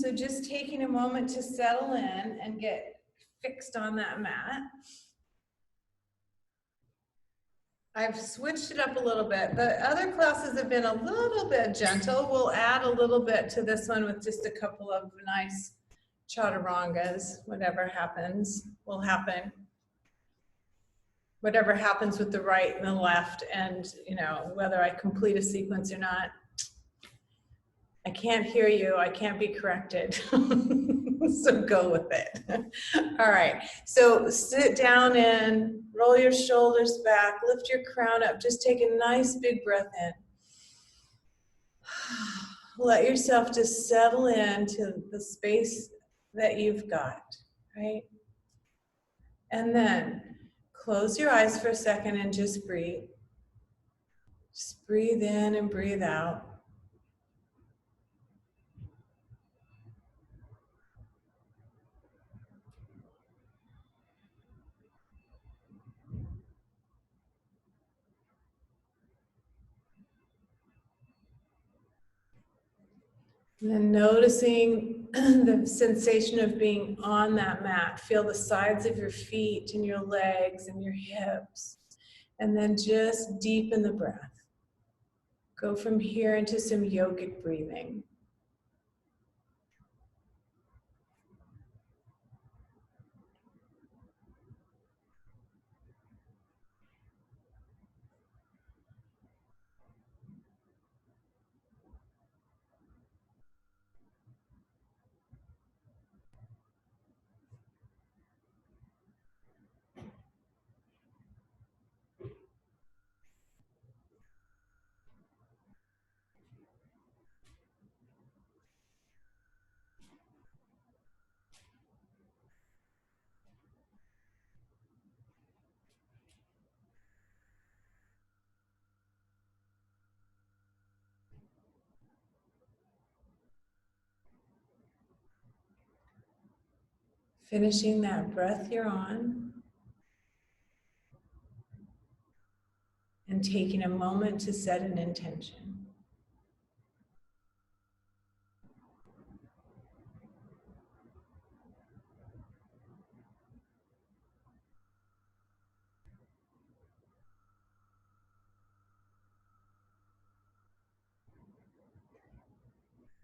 So just taking a moment to settle in and get fixed on that mat. I've switched it up a little bit. The other classes have been a little bit gentle. We'll add a little bit to this one with just a couple of nice chaturangas. Whatever happens will happen. Whatever happens with the right and the left, and you know, whether I complete a sequence or not. I can't hear you. I can't be corrected. So go with it. All right. So sit down and roll your shoulders back. Lift your crown up. Just take a nice big breath in. Let yourself just settle into the space that you've got, right? And then close your eyes for a second and just breathe. Just breathe in and breathe out. And then noticing the sensation of being on that mat. Feel the sides of your feet and your legs and your hips. And then just deepen the breath. Go from here into some yogic breathing. Finishing that breath you're on. And taking a moment to set an intention.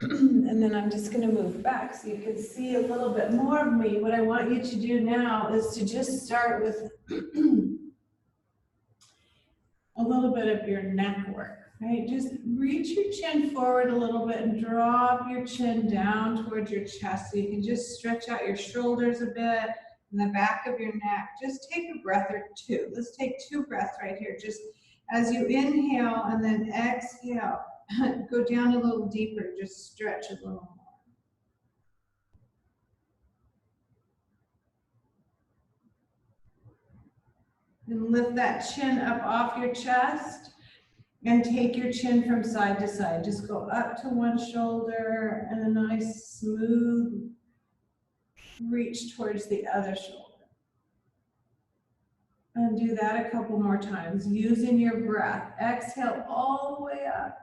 And then I'm just going to move back so you can see a little bit more of me. What I want you to do now is to just start with a little bit of your neck work, right? Just reach your chin forward a little bit and drop your chin down towards your chest so you can just stretch out your shoulders a bit and the back of your neck. Just take a breath or two. Let's take 2 breaths right here. Just as you inhale and then exhale, go down a little deeper, just stretch a little more. And lift that chin up off your chest and take your chin from side to side. Just go up to one shoulder and a nice smooth reach towards the other shoulder. And do that a couple more times using your breath. Exhale all the way up.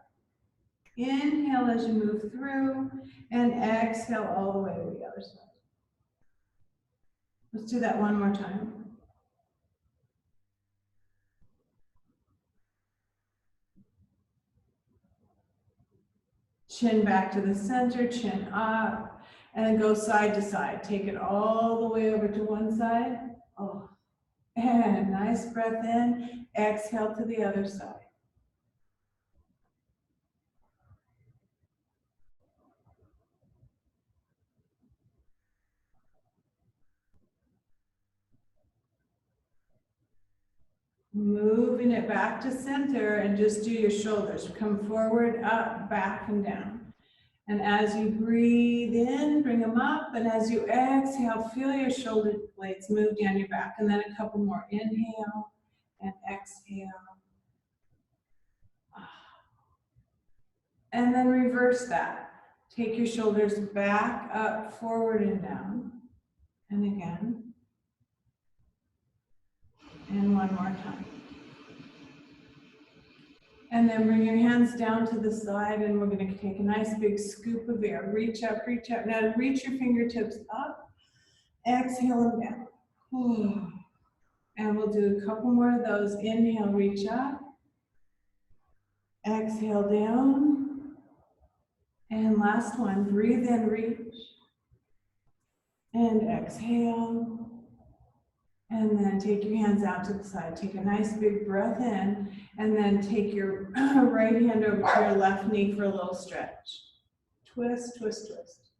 Inhale as you move through and exhale all the way to the other side. Let's do that one more time. Chin back to the center, chin up, and then go side to side. Take it all the way over to one side. Oh, and nice breath in. Exhale to the other side. Moving it back to center and just do your shoulders. Come forward, up, back, and down. And as you breathe in, bring them up. And as you exhale, feel your shoulder blades move down your back. And then a couple more. Inhale and exhale. And then reverse that. Take your shoulders back, up, forward, and down. And again. And one more time. And then bring your hands down to the side, and we're going to take a nice big scoop of air. Reach up, reach up. Now reach your fingertips up. Exhale them down. And we'll do a couple more of those. Inhale, reach up. Exhale down. And last one, breathe in, reach. And exhale. And then take your hands out to the side. Take a nice big breath in, and then take your right hand over to your left knee for a little stretch. Twist, twist, twist.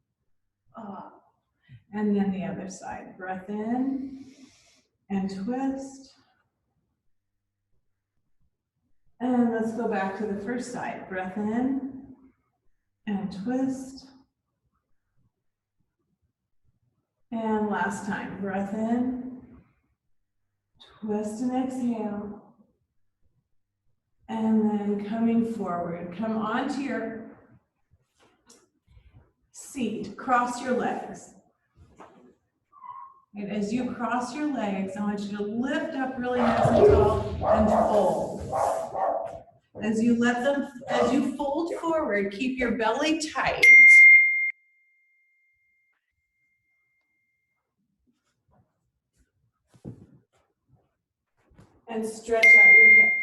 And then the other side. Breath in and twist. And let's go back to the first side. Breath in and twist. And last time. Breath in. Twist and exhale. And then coming forward, come onto your seat, cross your legs. And as you cross your legs, I want you to lift up really nice and tall and fold. As you fold forward, keep your belly tight. And stretch out your hips.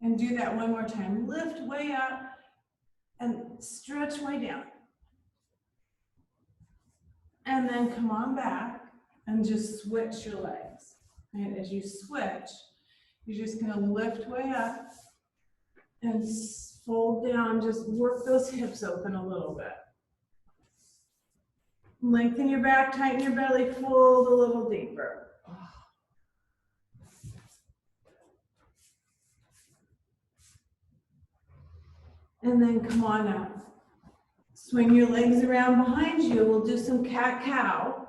And do that one more time. Lift way up and stretch way down. And then come on back and just switch your legs. And as you switch, you're just going to lift way up and fold down. Just work those hips open a little bit. Lengthen your back, tighten your belly, fold a little deeper. And then come on up. Swing your legs around behind you. We'll do some cat-cow.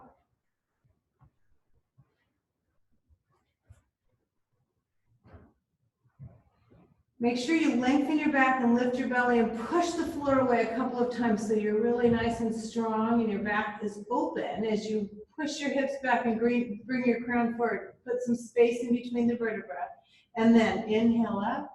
Make sure you lengthen your back and lift your belly and push the floor away a couple of times so you're really nice and strong and your back is open. As you push your hips back and bring your crown forward, put some space in between the vertebrae. And then inhale up.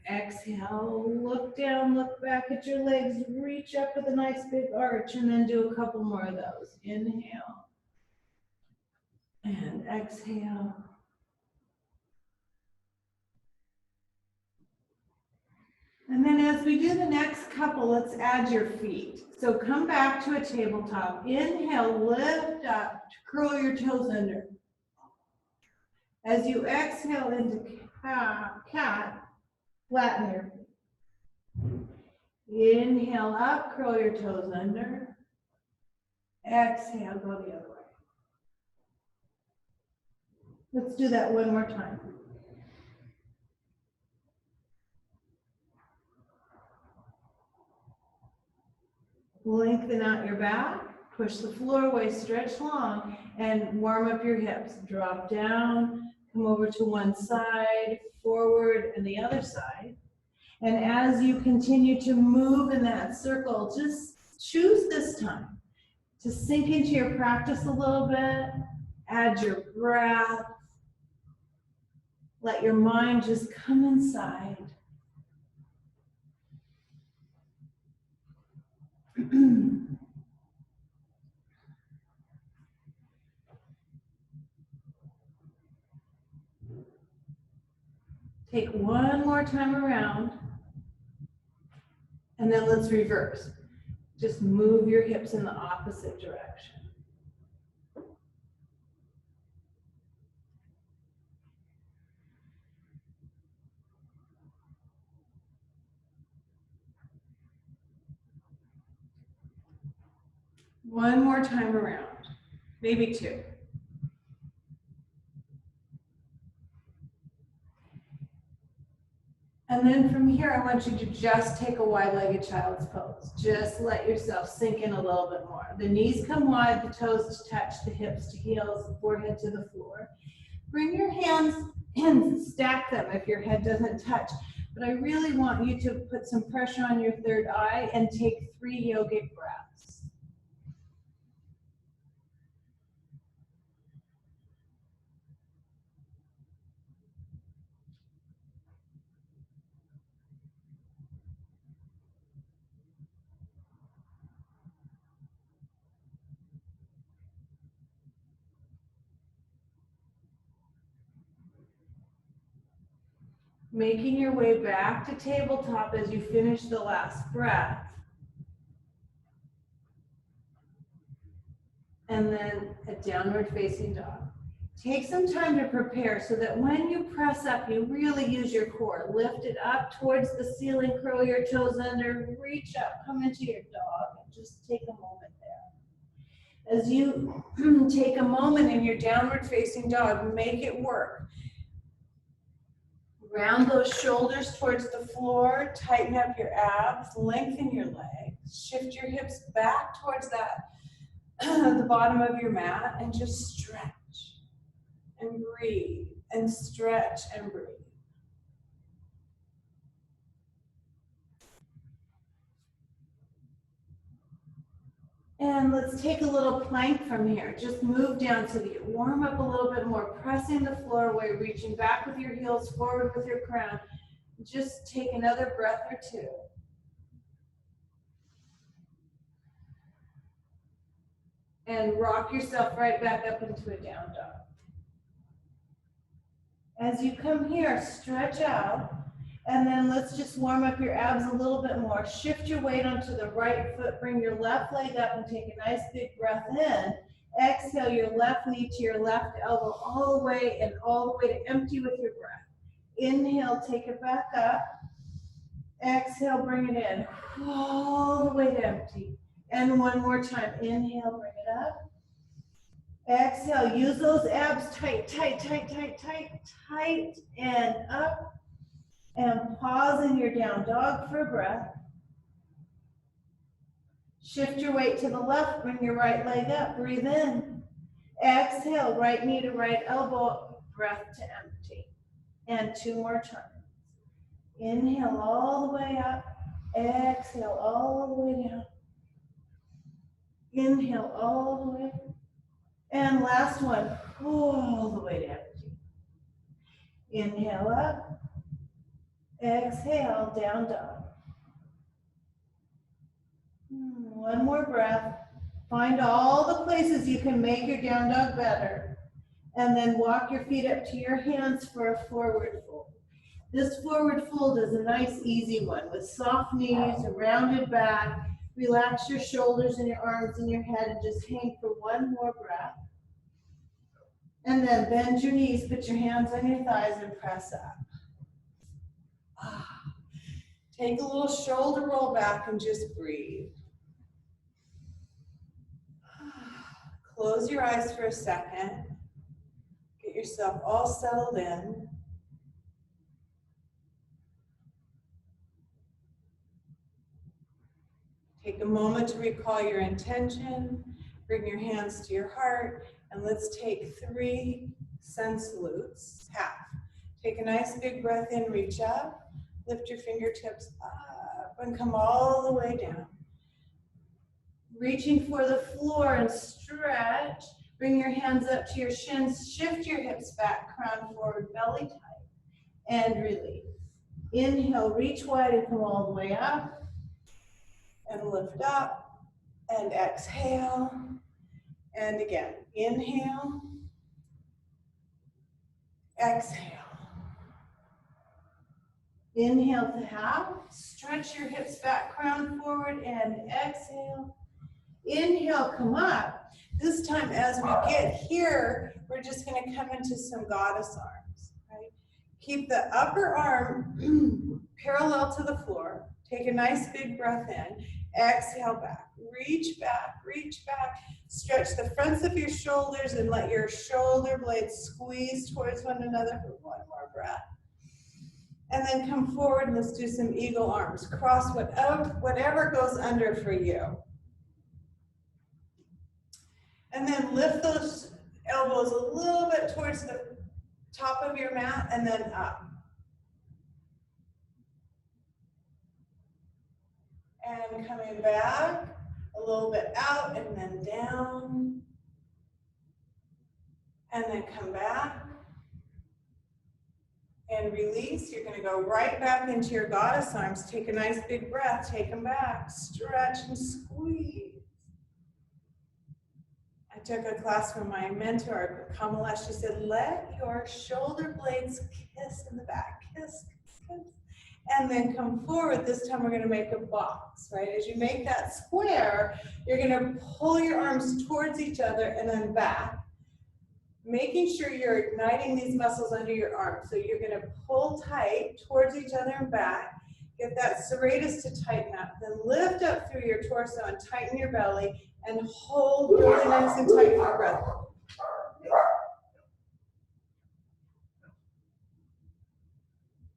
And exhale, look down, look back at your legs, reach up with a nice big arch, and then do a couple more of those. Inhale. And exhale. And then as we do the next couple, let's add your feet. So come back to a tabletop. Inhale, lift up, curl your toes under. As you exhale into cat, flatten your feet. Inhale up, curl your toes under. Exhale, go the other way. Let's do that one more time. Lengthen out your back, push the floor away, stretch long, and warm up your hips. Drop down, come over to one side, forward, and the other side. And as you continue to move in that circle, just choose this time to sink into your practice a little bit, add your breath, let your mind just come inside. Take one more time around, and then let's reverse. Just move your hips in the opposite direction. One more time around, maybe two. And then from here, I want you to just take a wide-legged child's pose. Just let yourself sink in a little bit more. The knees come wide, the toes to touch, the hips to heels, the forehead to the floor. Bring your hands and stack them if your head doesn't touch. But I really want you to put some pressure on your third eye and take 3 yogic breaths. Making your way back to tabletop as you finish the last breath. And then a downward facing dog. Take some time to prepare so that when you press up, you really use your core. Lift it up towards the ceiling, curl your toes under, reach up, come into your dog, and just take a moment there. As you take a moment in your downward facing dog, make it work. Round those shoulders towards the floor, tighten up your abs, lengthen your legs, shift your hips back towards that, the bottom of your mat, and just stretch and breathe and stretch and breathe. And let's take a little plank from here. Just move down to the, warm up a little bit more, pressing the floor away, reaching back with your heels, forward with your crown. Just take another breath or two. And rock yourself right back up into a down dog. As you come here, stretch out, and then let's just warm up your abs a little bit more. Shift your weight onto the right foot, bring your left leg up and take a nice big breath in. Exhale your left knee to your left elbow all the way and all the way to empty with your breath. Inhale, take it back up. Exhale, bring it in, all the way to empty. And one more time, inhale, bring it up. Exhale, use those abs tight, tight, tight, tight, tight, tight, and up. And pause in your down dog for a breath. Shift your weight to the left, bring your right leg up, breathe in. Exhale, right knee to right elbow, breath to empty. And two more times. Inhale all the way up, exhale all the way down. Inhale all the way. And last one, all the way to empty. Inhale up, exhale, down dog. One more breath. Find all the places you can make your down dog better. And then walk your feet up to your hands for a forward fold. This forward fold is a nice, easy one with soft knees, a rounded back. Relax your shoulders and your arms and your head and just hang for one more breath. And then bend your knees, put your hands on your thighs and press up. Take a little shoulder roll back and just breathe. Close your eyes for a second. Get yourself all settled in. Take a moment to recall your intention. Bring your hands to your heart. And let's take 3 sun salutes, half. Take a nice big breath in, reach up, lift your fingertips up, and come all the way down. Reaching for the floor and stretch. Bring your hands up to your shins, shift your hips back, crown forward, belly tight, and release. Inhale, reach wide and come all the way up, and lift up, and exhale. And again, inhale, exhale. Inhale to half, stretch your hips back, crown forward, and exhale. Inhale, come up. This time as we get here, we're just gonna come into some goddess arms, right? Keep the upper arm parallel to the floor. Take a nice big breath in. Exhale back, reach back, stretch the fronts of your shoulders and let your shoulder blades squeeze towards one another for one more breath. And then come forward and let's do some eagle arms. Cross whatever goes under for you. And then lift those elbows a little bit towards the top of your mat and then up. And coming back, a little bit out and then down. And then come back. And release. You're going to go right back into your goddess arms. Take a nice big breath. Take them back. Stretch and squeeze. I took a class from my mentor, Kamala. She said, let your shoulder blades kiss in the back. Kiss, And then come forward. This time we're going to make a box, right? As you make that square, you're going to pull your arms towards each other and then back, making sure you're igniting these muscles under your arms. So you're going to pull tight towards each other and back. Get that serratus to tighten up. Then lift up through your torso and tighten your belly and hold really nice and tight for your breath.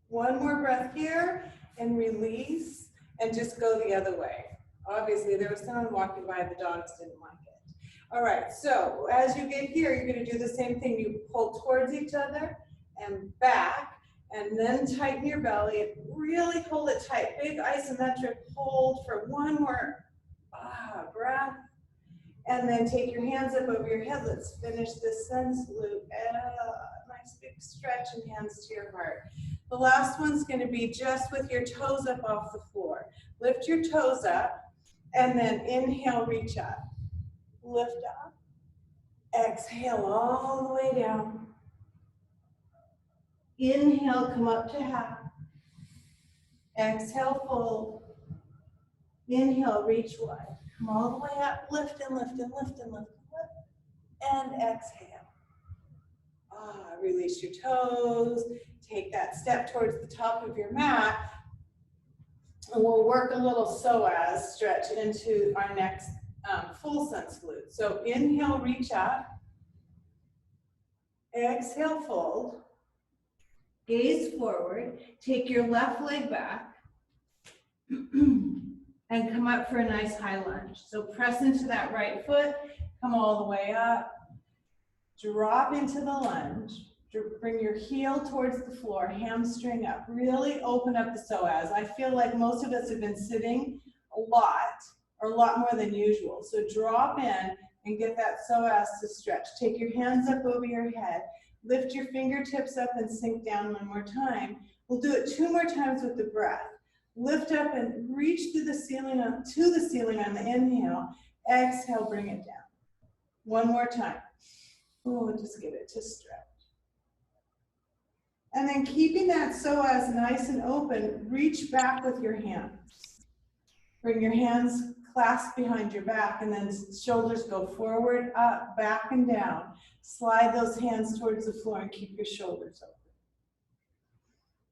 One more breath here and release and just go the other way. Obviously, there was someone walking by, the dogs didn't like it. All right, so as you get here, you're going to do the same thing. You pull towards each other and back, and then tighten your belly and really hold it tight. Big isometric hold for one more breath. And then take your hands up over your head. Let's finish this sun salute. Nice big stretch and hands to your heart. The last one's going to be just with your toes up off the floor. Lift your toes up and then inhale, reach up. Lift up. Exhale all the way down. Inhale, come up to half. Exhale, fold. Inhale, reach wide. Come all the way up, lift and lift and lift and lift and lift. And exhale. Release your toes. Take that step towards the top of your mat. And we'll work a little psoas stretch into our next full sun salute. So inhale, reach up. Exhale, fold. Gaze forward. Take your left leg back. And come up for a nice high lunge. So press into that right foot, come all the way up, drop into the lunge, bring your heel towards the floor, hamstring up, really open up the psoas. I feel like most of us have been sitting a lot, or a lot more than usual. So drop in and get that psoas to stretch. Take your hands up over your head, lift your fingertips up and sink down one more time. We'll do it 2 more times with the breath. Lift up and reach to the ceiling on the inhale. Exhale, bring it down. One more time. Just give it to stretch. And then keeping that psoas nice and open, reach back with your hands. Bring your hands clasped behind your back, and then shoulders go forward, up, back, and down. Slide those hands towards the floor and keep your shoulders open.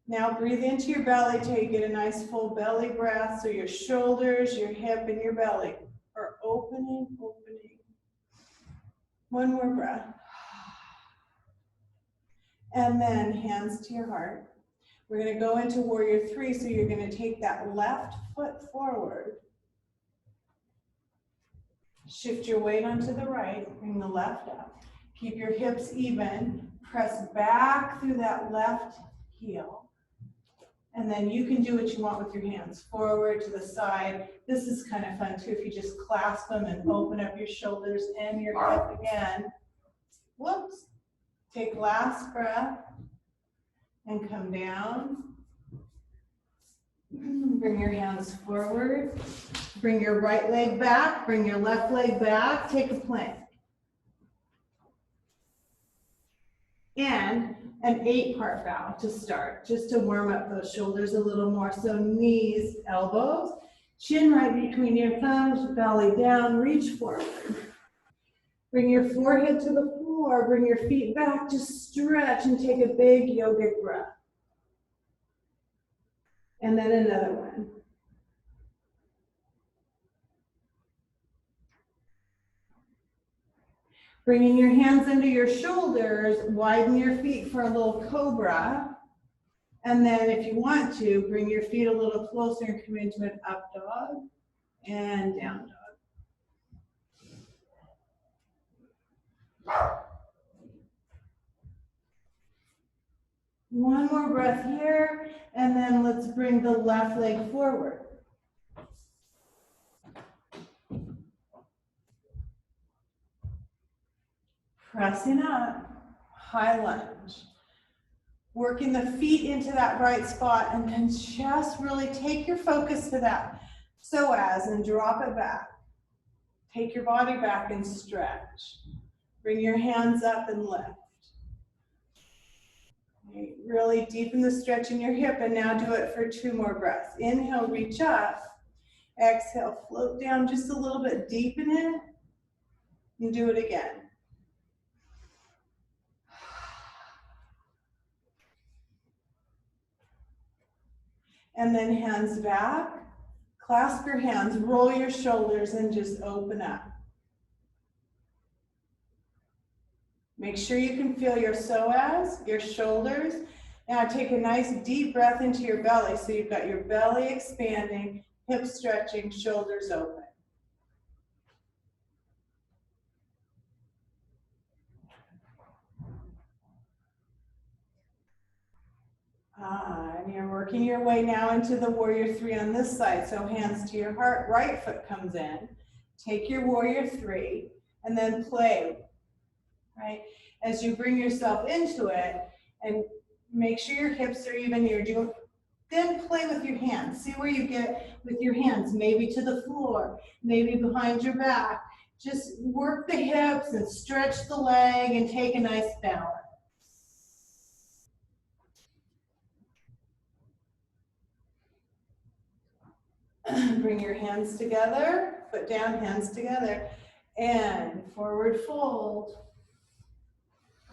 Now breathe into your belly till you get a nice full belly breath. So your shoulders, your hip, and your belly are opening. One more breath. And then hands to your heart. We're going to go into warrior 3. So you're going to take that left foot forward. Shift your weight onto the right. Bring the left up. Keep your hips even. Press back through that left heel. And then you can do what you want with your hands, forward, to the side. This is kind of fun too, if you just clasp them and open up your shoulders and your hip again. Whoops. Take last breath and come down. Bring your hands forward. Bring your right leg back, bring your left leg back, take a plank. And an 8-part bow to start, just to warm up those shoulders a little more. So knees, elbows, chin right between your thumbs, belly down, reach forward. Bring your forehead to the floor, bring your feet back, just stretch and take a big yogic breath. And then another one. Bringing your hands under your shoulders, widen your feet for a little cobra. And then if you want to, bring your feet a little closer and come into an up dog and down dog. One more breath here, and then let's bring the left leg forward. Pressing up, high lunge. Working the feet into that right spot, and then just really take your focus to that psoas and drop it back. Take your body back and stretch. Bring your hands up and lift. Okay, really deepen the stretch in your hip, and now do it for 2 more breaths. Inhale, reach up. Exhale, float down just a little bit, deepen it, and do it again. And then hands back, clasp your hands, roll your shoulders, and just open up. Make sure you can feel your psoas, your shoulders. Now take a nice deep breath into your belly, so you've got your belly expanding, hips stretching, shoulders open. And you're working your way now into the warrior 3 on this side. So hands to your heart, right foot comes in. Take your warrior 3 and then play, right? As you bring yourself into it and make sure your hips are even, then play with your hands. See where you get with your hands, maybe to the floor, maybe behind your back. Just work the hips and stretch the leg and take a nice balance. Bring your hands together, foot down, hands together, and forward fold,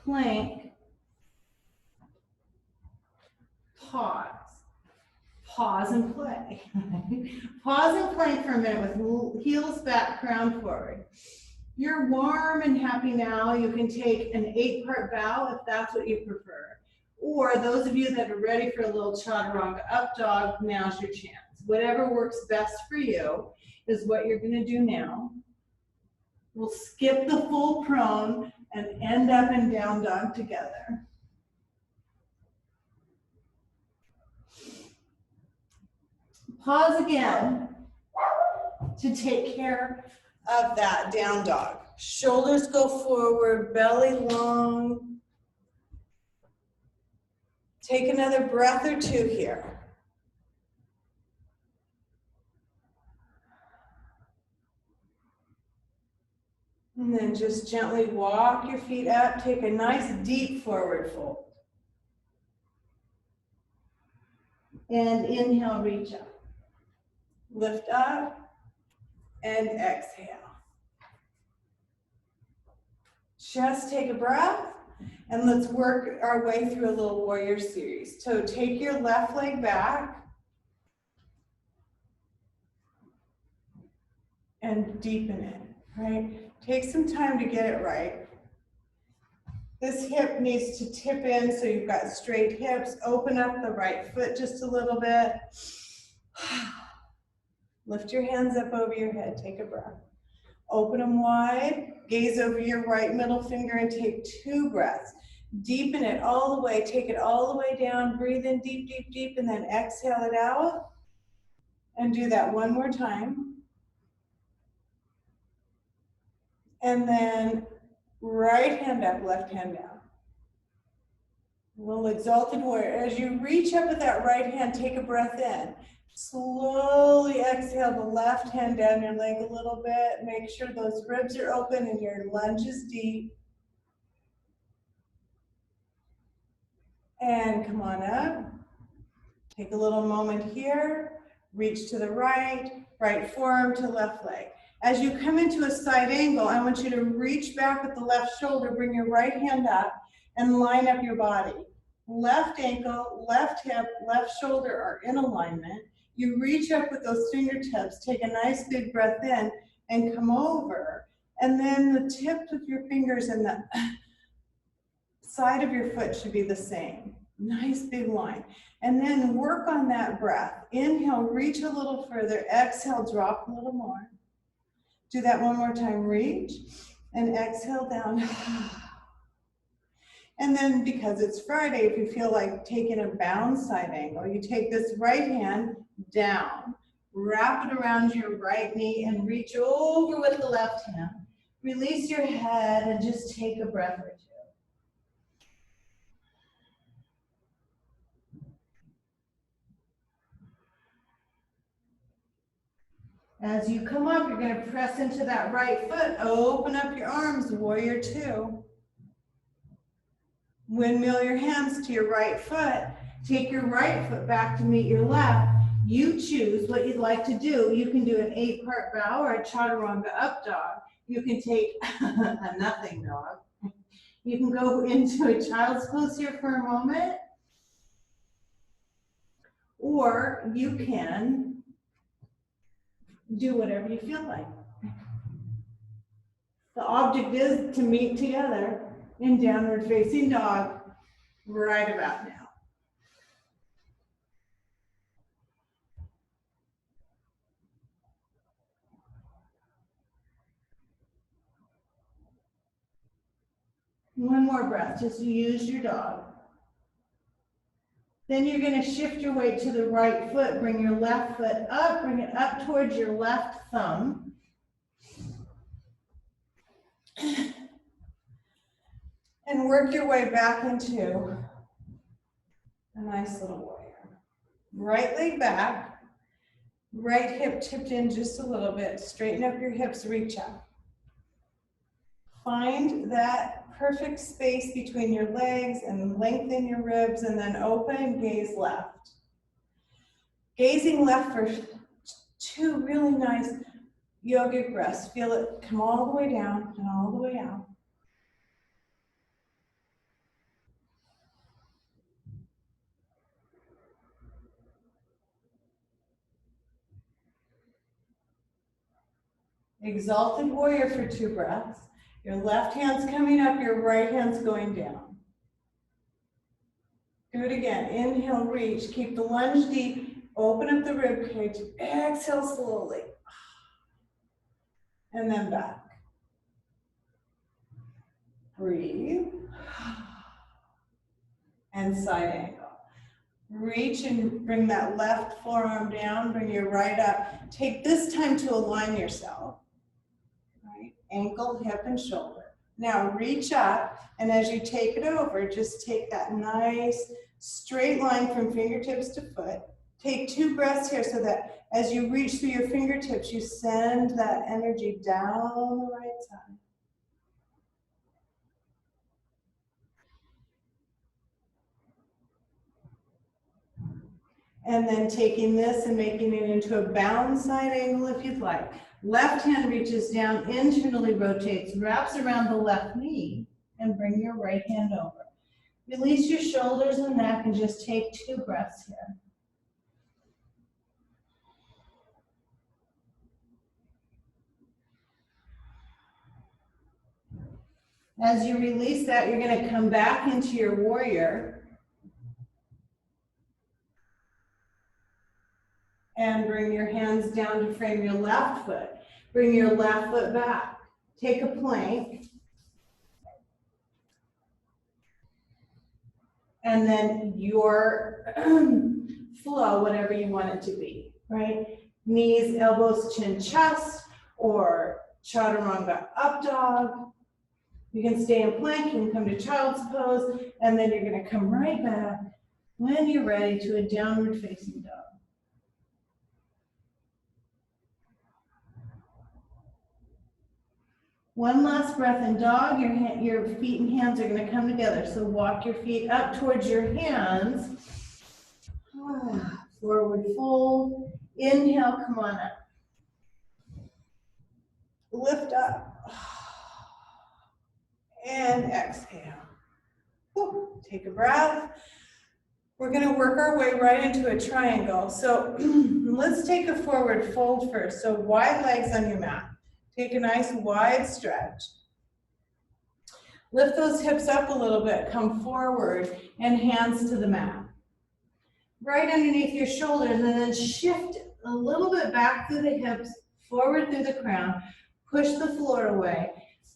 plank, pause, pause and play. Pause and plank for a minute with heels back, crown forward. You're warm and happy now. You can take an 8-part bow if that's what you prefer. Or those of you that are ready for a little chaturanga up dog, now's your chance. Whatever works best for you is what you're going to do now. We'll skip the full prone and end up in down dog together. Pause again to take care of that down dog. Shoulders go forward, belly long. Take another breath or 2 here. And then just gently walk your feet up. Take a nice deep forward fold. And inhale, reach up. Lift up and exhale. Just take a breath and let's work our way through a little warrior series. So take your left leg back and deepen it, right? Take some time to get it right. This hip needs to tip in so you've got straight hips. Open up the right foot just a little bit. Lift your hands up over your head. Take a breath. Open them wide. Gaze over your right middle finger and take 2 breaths. Deepen it all the way. Take it all the way down. Breathe in deep, deep, deep, and then exhale it out. And do that one more time. And then right hand up, left hand down. A little exalted warrior. As you reach up with that right hand, take a breath in. Slowly exhale the left hand down your leg a little bit. Make sure those ribs are open and your lunge is deep. And come on up. Take a little moment here. Reach to the right, right forearm to left leg. As you come into a side angle, I want you to reach back with the left shoulder, bring your right hand up, and line up your body. Left ankle, left hip, left shoulder are in alignment. You reach up with those fingertips, take a nice big breath in, and come over. And then the tips of your fingers and the side of your foot should be the same. Nice big line. And then work on that breath. Inhale, reach a little further. Exhale, drop a little more. Do that one more time. Reach and exhale down. And then because it's Friday, if you feel like taking a bound side angle, you take this right hand down, wrap it around your right knee and reach over with the left hand. Release your head and just take a breath or 2. As you come up, you're going to press into that right foot. Open up your arms, warrior 2. Windmill your hands to your right foot. Take your right foot back to meet your left. You choose what you'd like to do. You can do an 8-part bow or a chaturanga up dog. You can take a nothing dog. You can go into a child's pose here for a moment, or you can do whatever you feel like. The object is to meet together in downward facing dog right about now. One more breath, just use your dog. Then you're going to shift your weight to the right foot, bring your left foot up, bring it up towards your left thumb. And work your way back into a nice little warrior. Right leg back, right hip tipped in just a little bit. Straighten up your hips, reach up. Find that perfect space between your legs and lengthen your ribs, and then open, gaze left. Gazing left for 2 really nice yogic breaths. Feel it come all the way down and all the way out. Exalted warrior for 2 breaths. Your left hand's coming up, your right hand's going down. Do it again. Inhale, reach. Keep the lunge deep. Open up the rib cage. Exhale slowly. And then back. Breathe. And side angle. Reach and bring that left forearm down. Bring your right up. Take this time to align yourself. Right? Ankle, hip, and shoulder. Now reach up, and as you take it over, just take that nice straight line from fingertips to foot. Take 2 breaths here so that as you reach through your fingertips, you send that energy down the right side. And then taking this and making it into a bound side angle if you'd like. Left hand reaches down, internally rotates, wraps around the left knee, and bring your right hand over. Release your shoulders and neck and just take 2 breaths here. As you release that, you're going to come back into your warrior and bring your hands down to frame your left foot. Bring your left foot back. Take a plank. And then your flow, whatever you want it to be, right? Knees, elbows, chin, chest, or chaturanga up dog. You can stay in plank, you can come to child's pose, and then you're going to come right back when you're ready to a downward facing dog. One last breath in dog. Your feet and hands are going to come together. So walk your feet up towards your hands. Forward fold. Inhale, come on up. Lift up. And exhale. Whew. Take a breath. We're going to work our way right into a triangle. So let's take a forward fold first. So wide legs on your mat. Take a nice wide stretch. Lift those hips up a little bit. Come forward and hands to the mat. Right underneath your shoulders, and then shift a little bit back through the hips, forward through the crown. Push the floor away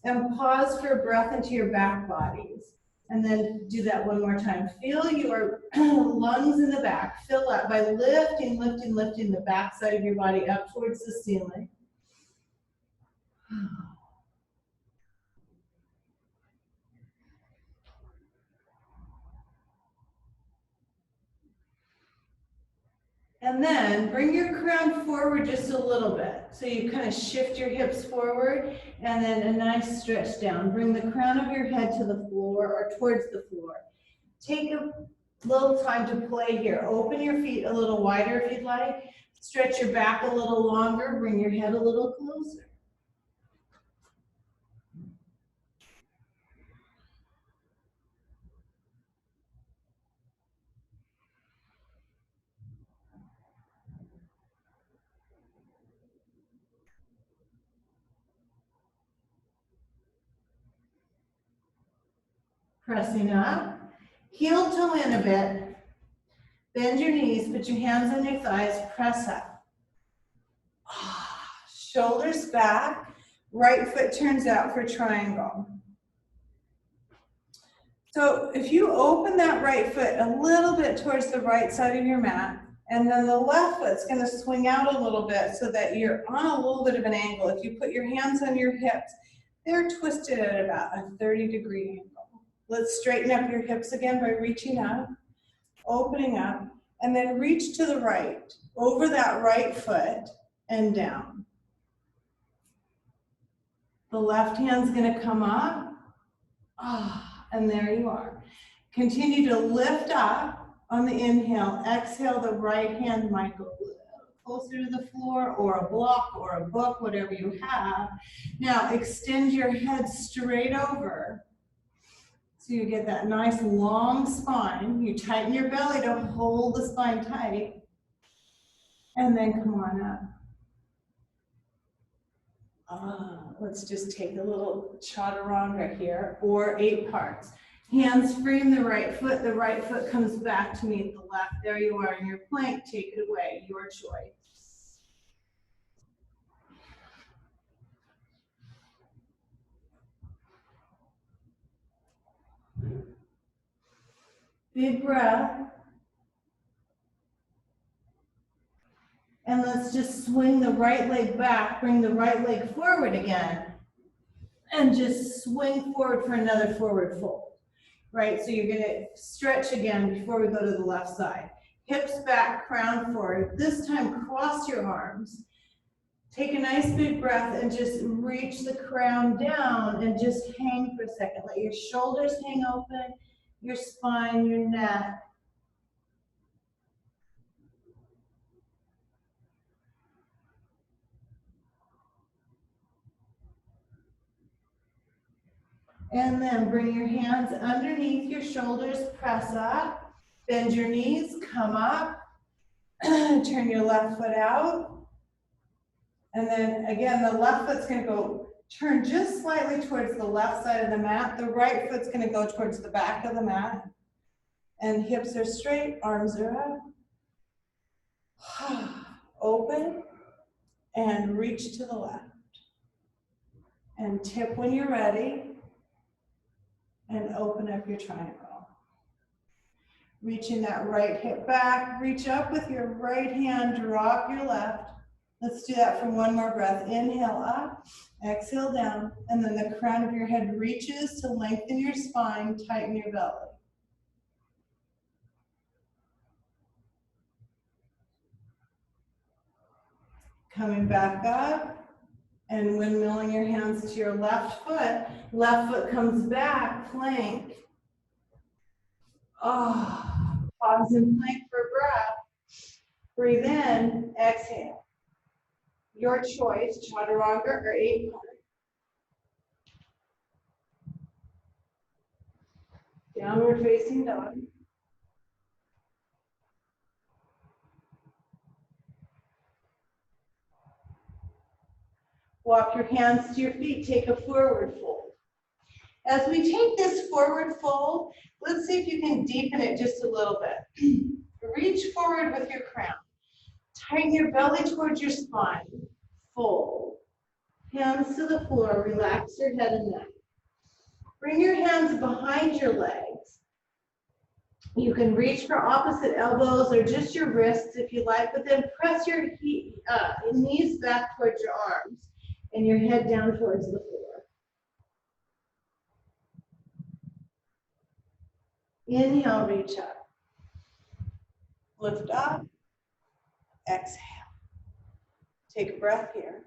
and pause for a breath into your back bodies. And then do that one more time. Feel your lungs in the back. Fill up by lifting the back side of your body up towards the ceiling. And then bring your crown forward just a little bit. So you kind of shift your hips forward and then a nice stretch down. Bring the crown of your head to the floor or towards the floor. Take a little time to play here. Open your feet a little wider if you'd like. Stretch your back a little longer. Bring your head a little closer. Pressing up. Heel toe in a bit. Bend your knees, put your hands on your thighs, press up. Shoulders back, right foot turns out for triangle. So if you open that right foot a little bit towards the right side of your mat, and then the left foot's gonna swing out a little bit so that you're on a little bit of an angle. If you put your hands on your hips, they're twisted at about a 30-degree angle. Let's straighten up your hips again by reaching up, opening up, and then reach to the right, over that right foot and down. The left hand's gonna come up, and there you are. Continue to lift up on the inhale. Exhale, the right hand might go a little closer to the floor or a block or a book, whatever you have. Now extend your head straight over so you get that nice long spine. You tighten your belly to hold the spine tight. And then come on up. Let's just take a little chaturanga here, or 8 parts. Hands frame the right foot comes back to meet the left. There you are in your plank, take it away, your choice. Big breath. And let's just swing the right leg back, bring the right leg forward again, and just swing forward for another forward fold. Right, so you're gonna stretch again before we go to the left side. Hips back, crown forward. This time, cross your arms. Take a nice big breath and just reach the crown down and just hang for a second. Let your shoulders hang open, your spine, your neck. And then bring your hands underneath your shoulders, press up, bend your knees, come up, turn your left foot out. And then again, the left foot's gonna go turn just slightly towards the left side of the mat. The right foot's gonna go towards the back of the mat. And hips are straight, arms are up. Open and reach to the left. And tip when you're ready. And open up your triangle. Reaching that right hip back, reach up with your right hand, drop your left. Let's do that for one more breath. Inhale up, exhale down, and then the crown of your head reaches to lengthen your spine, tighten your belly. Coming back up and windmilling your hands to your left foot comes back, plank. Pause and plank for breath. Breathe in, exhale. Your choice, chaturanga or 8 part. Downward facing dog. Walk your hands to your feet, take a forward fold. As we take this forward fold, let's see if you can deepen it just a little bit. Reach forward with your crown. Tighten your belly towards your spine. Fold. Hands to the floor, relax your head and neck. Bring your hands behind your legs. You can reach for opposite elbows or just your wrists if you like, but then press your knees back towards your arms and your head down towards the floor. Inhale, reach up. Lift up. Exhale. Take a breath here.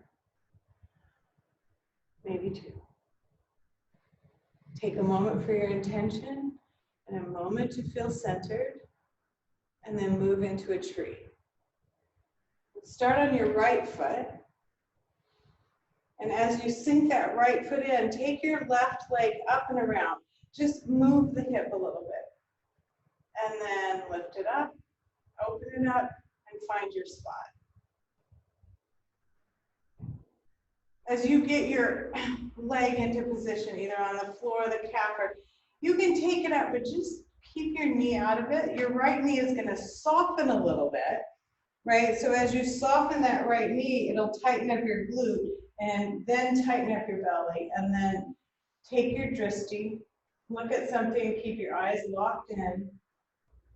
Maybe two. Take a moment for your intention and a moment to feel centered, and then move into a tree. Start on your right foot, and as you sink that right foot in, take your left leg up and around. Just move the hip a little bit, and then lift it up, open it up, and find your spot. As you get your leg into position, either on the floor or the calf, or you can take it up, but just keep your knee out of it. Your right knee is going to soften a little bit, right? So as you soften that right knee, it'll tighten up your glute, and then tighten up your belly, and then take your drishti, look at something, keep your eyes locked in,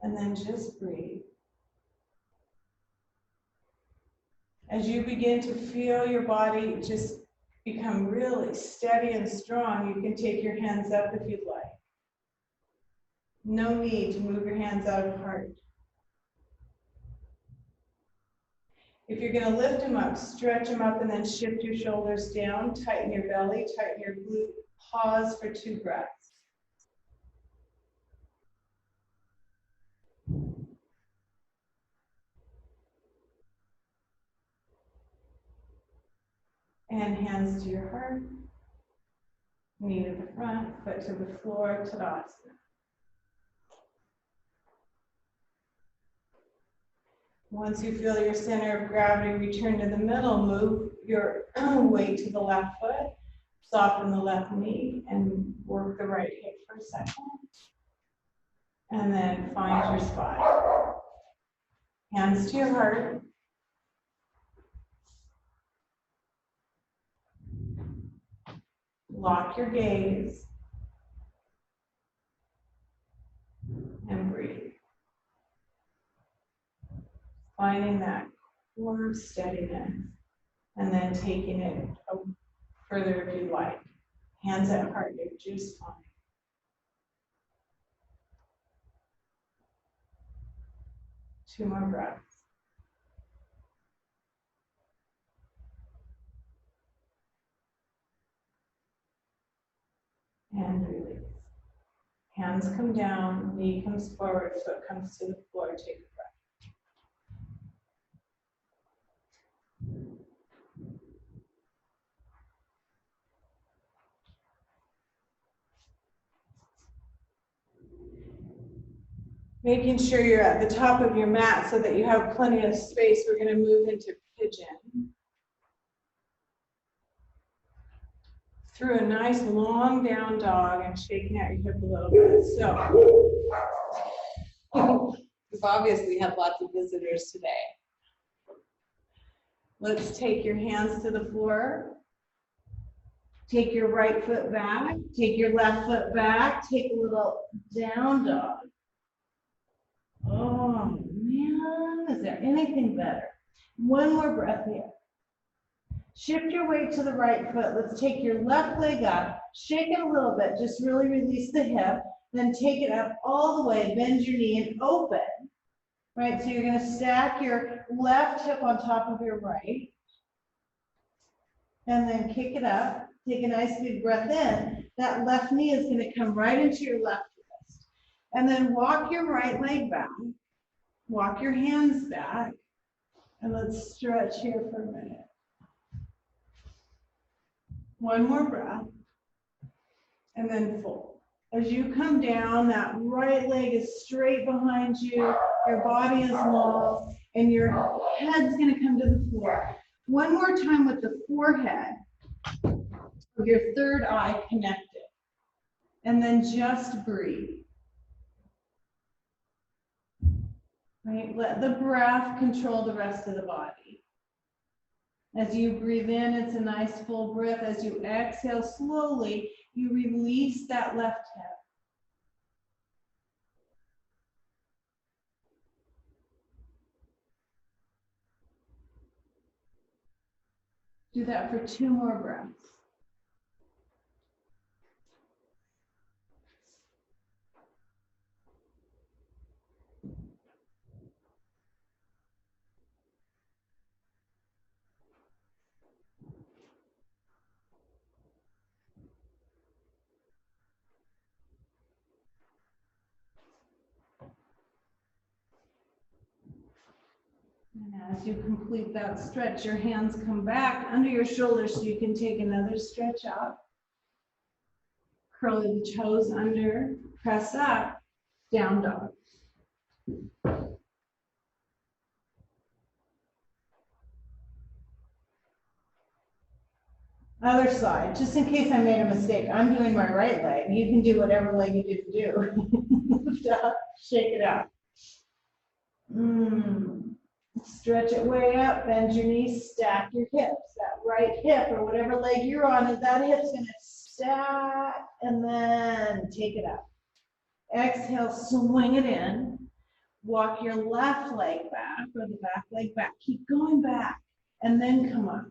and then just breathe. As you begin to feel your body just become really steady and strong, you can take your hands up if you'd like. No need to move your hands out of heart. If you're going to lift them up, stretch them up and then shift your shoulders down, tighten your belly, tighten your glute, pause for 2 breaths. And hands to your heart, knee to the front, foot to the floor, Tadasana. Once you feel your center of gravity return to the middle, move your weight to the left foot, soften the left knee, and work the right hip for a second. And then find your spot. Hands to your heart. Lock your gaze. And breathe. Finding that core steadiness, and then taking it further if you like. Hands at heart, you're just fine. Two more breaths. And release. Hands come down, knee comes forward, foot comes to the floor. Take a breath. Making sure you're at the top of your mat so that you have plenty of space. We're going to move into pigeon. Through a nice long down dog and shaking out your hip a little bit. So, we've obviously had lots of visitors today. Let's take your hands to the floor. Take your right foot back. Take your left foot back. Take a little down dog. Oh man, is there anything better? One more breath here. Shift your weight to the right foot. Let's take your left leg up. Shake it a little bit. Just really release the hip. Then take it up all the way. Bend your knee and open. Right, so you're going to stack your left hip on top of your right. And then kick it up. Take a nice big breath in. That left knee is going to come right into your left wrist. And then walk your right leg back. Walk your hands back. And let's stretch here for a minute. One more breath. And then fold. As you come down, that right leg is straight behind you. Your body is long. And your head's going to come to the floor. One more time with the forehead of your third eye connected. And then just breathe. Right? Let the breath control the rest of the body. As you breathe in, it's a nice full breath. As you exhale slowly, you release that left hip. Do that for 2 more breaths. As you complete that stretch, your hands come back under your shoulders so you can take another stretch up. Curl the toes under, press up, down dog. Other side, just in case I made a mistake, I'm doing my right leg. You can do whatever leg you didn't do. Lift up, shake it out. Stretch it way up, bend your knees, stack your hips. That right hip or whatever leg you're on, is that hip's gonna stack and then take it up. Exhale, swing it in. Walk your left leg back or the back leg back. Keep going back and then come up.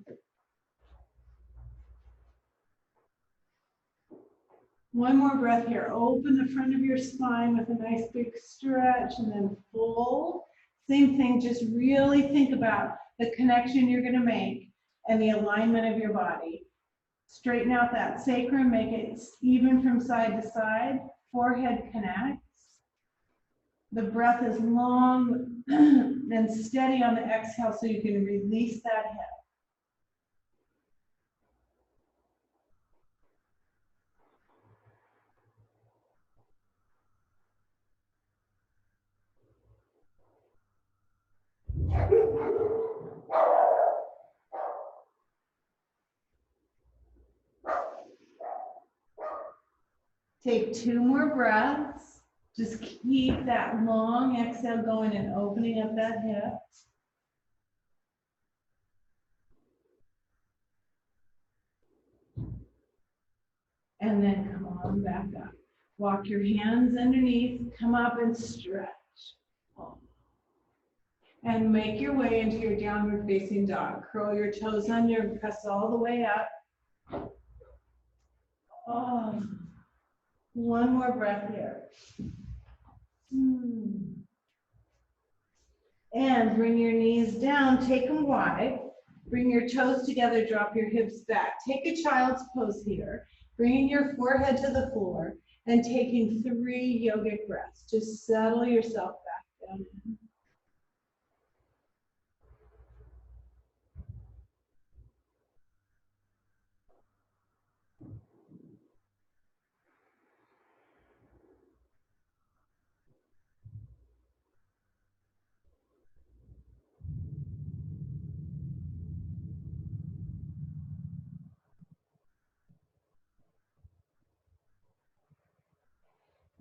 One more breath here. Open the front of your spine with a nice big stretch and then fold. Same thing, just really think about the connection you're gonna make and the alignment of your body. Straighten out that sacrum, make it even from side to side. Forehead connects. The breath is long and steady on the exhale so you can release that hip. Take 2 more breaths. Just keep that long exhale going and opening up that hip. And then come on back up. Walk your hands underneath, come up and stretch. And make your way into your downward facing dog. Curl your toes under and press all the way up. Oh. One more breath here. And bring your knees down, take them wide. Bring your toes together, drop your hips back. Take a child's pose here. Bringing your forehead to the floor and taking 3 yogic breaths. Just settle yourself back down in.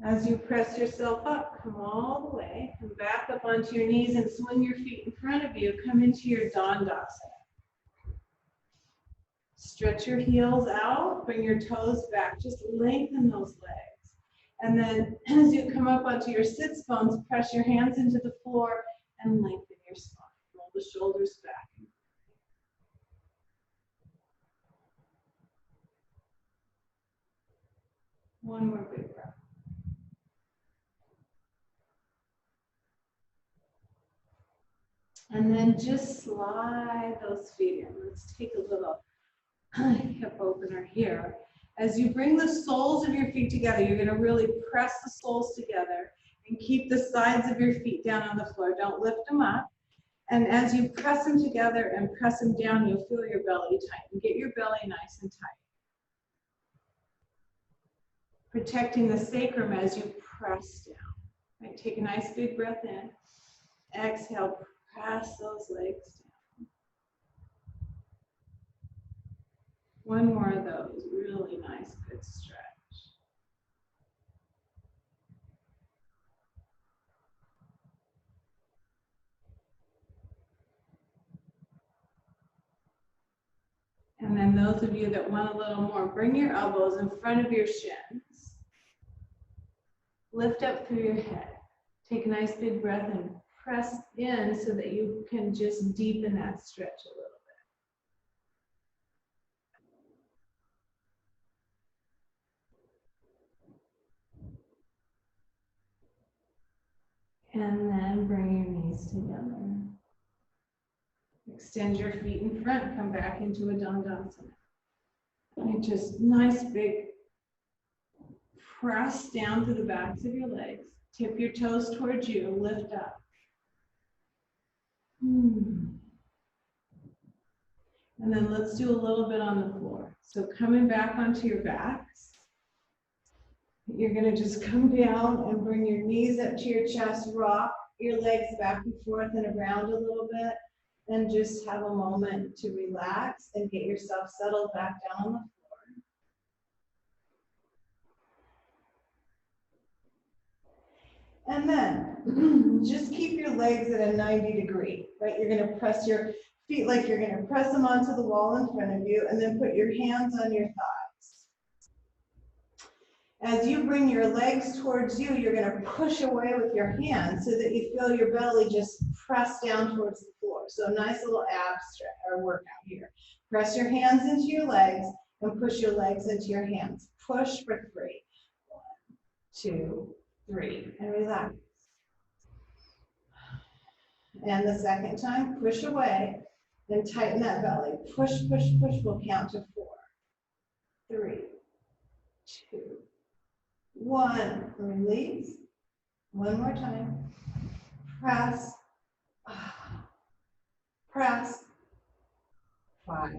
As you press yourself up, come all the way, come back up onto your knees and swing your feet in front of you. Come into your Dandasana. Stretch your heels out, bring your toes back, just lengthen those legs. And then as you come up onto your sits bones, press your hands into the floor and lengthen your spine. Roll the shoulders back. One more big breath. And then just slide those feet in. Let's take a little hip opener here. As you bring the soles of your feet together, you're going to really press the soles together and keep the sides of your feet down on the floor. Don't lift them up. And as you press them together and press them down, you'll feel your belly tighten. Get your belly nice and tight. Protecting the sacrum as you press down. Right, take a nice big breath in. Exhale, press those legs down. One more of those, really nice, good stretch. And then those of you that want a little more, bring your elbows in front of your shins. Lift up through your head. Take a nice big breath and press in so that you can just deepen that stretch a little bit. And then bring your knees together. Extend your feet in front, come back into a Dandasana. And just nice big press down through the backs of your legs. Tip your toes towards you, lift up. And then let's do a little bit on the floor. So coming back onto your backs, you're gonna just come down and bring your knees up to your chest, rock your legs back and forth and around a little bit, and just have a moment to relax and get yourself settled back down on the floor. And then just keep your legs at a 90 degree, right? You're gonna press your feet like you're gonna press them onto the wall in front of you, and then put your hands on your thighs. As you bring your legs towards you, you're gonna push away with your hands so that you feel your belly just press down towards the floor. So a nice little ab stretch or workout here. Press your hands into your legs and push your legs into your hands. Push for 3. 1, 2, 3, and relax. And the second time, push away and tighten that belly. Push, push, push. We'll count to 4, 3, 2, 1. Release. One more time. Press. Press. 5,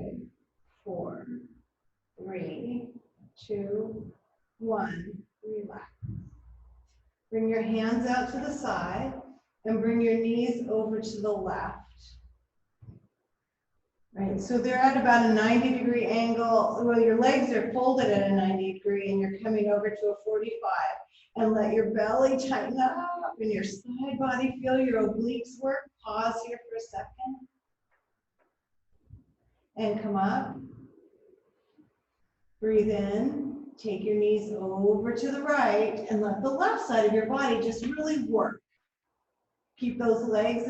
4, 3, 2, 1. Relax. Bring your hands out to the side and bring your knees over to the left. Right, so they're at about a 90 degree angle. Well, your legs are folded at a 90 degree and you're coming over to a 45. And let your belly tighten up and your side body feel your obliques work. Pause here for a second. And come up. Breathe in. Take your knees over to the right and let the left side of your body just really work. Keep those legs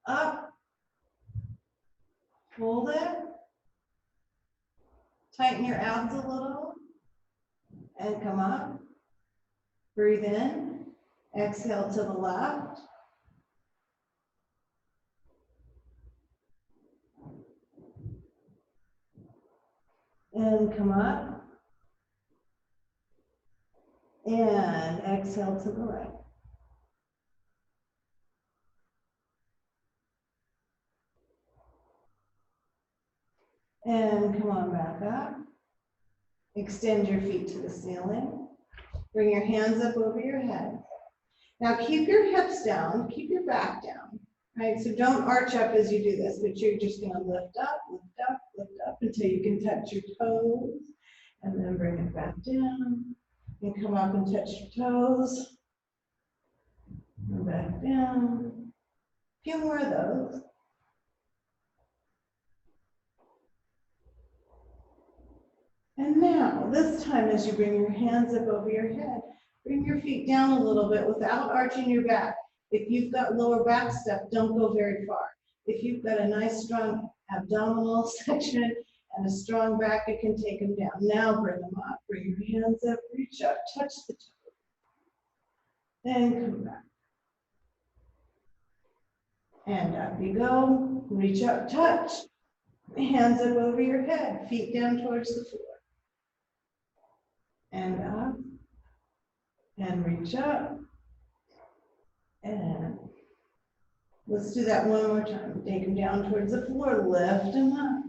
up. Hold it. Tighten your abs a little. And come up. Breathe in. Exhale to the left. And come up. And exhale to the right. And come on back up. Extend your feet to the ceiling. Bring your hands up over your head. Now keep your hips down, keep your back down, right? So don't arch up as you do this, but you're just gonna lift up, lift up, lift up until you can touch your toes, and then bring it back down, and come up and touch your toes, and back down. A few more of those. And now, this time as you bring your hands up over your head, bring your feet down a little bit without arching your back. If you've got lower back stuff, don't go very far. If you've got a nice strong abdominal section and a strong back, you can take them down. Now bring them up, bring your hands up, reach up, touch the toes. Then come back. And up you go, reach up, touch. Hands up over your head, feet down towards the floor. And up, and reach up, and let's do that one more time. Take them down towards the floor, lift them up,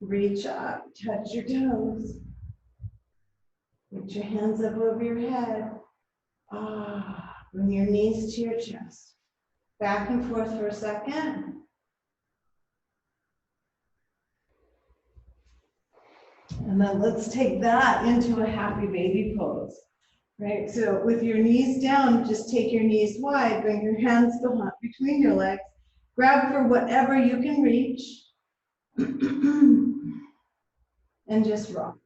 reach up, touch your toes, put your hands up over your head, bring your knees to your chest, back and forth for a second. And then let's take that into a happy baby pose, right? So with your knees down, just take your knees wide, bring your hands behind, between your legs, grab for whatever you can reach, and just rock.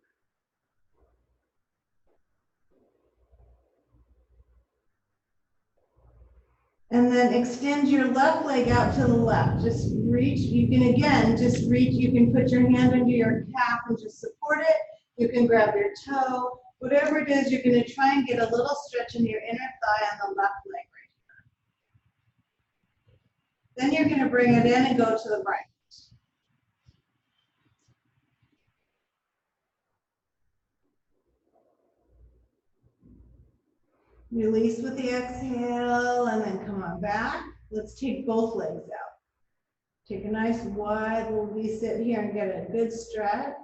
And then extend your left leg out to the left. Just reach. You can, again, just reach. You can put your hand under your calf and just support it. You can grab your toe. Whatever it is, you're going to try and get a little stretch in your inner thigh on the left leg right here. Then you're going to bring it in and go to the right. Release with the exhale and then come on back. Let's take both legs out. Take a nice wide little V-sit here and get a good stretch.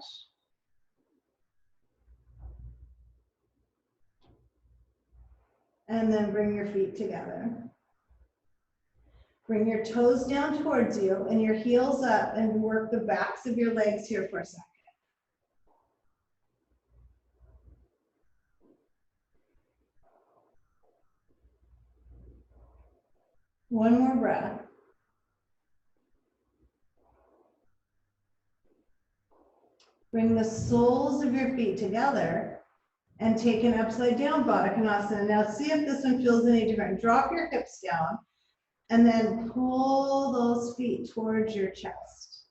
And then bring your feet together. Bring your toes down towards you and your heels up and work the backs of your legs here for a second. One more breath. Bring the soles of your feet together and take an upside down Baddha Konasana. Now see if this one feels any different. Drop your hips down and then pull those feet towards your chest.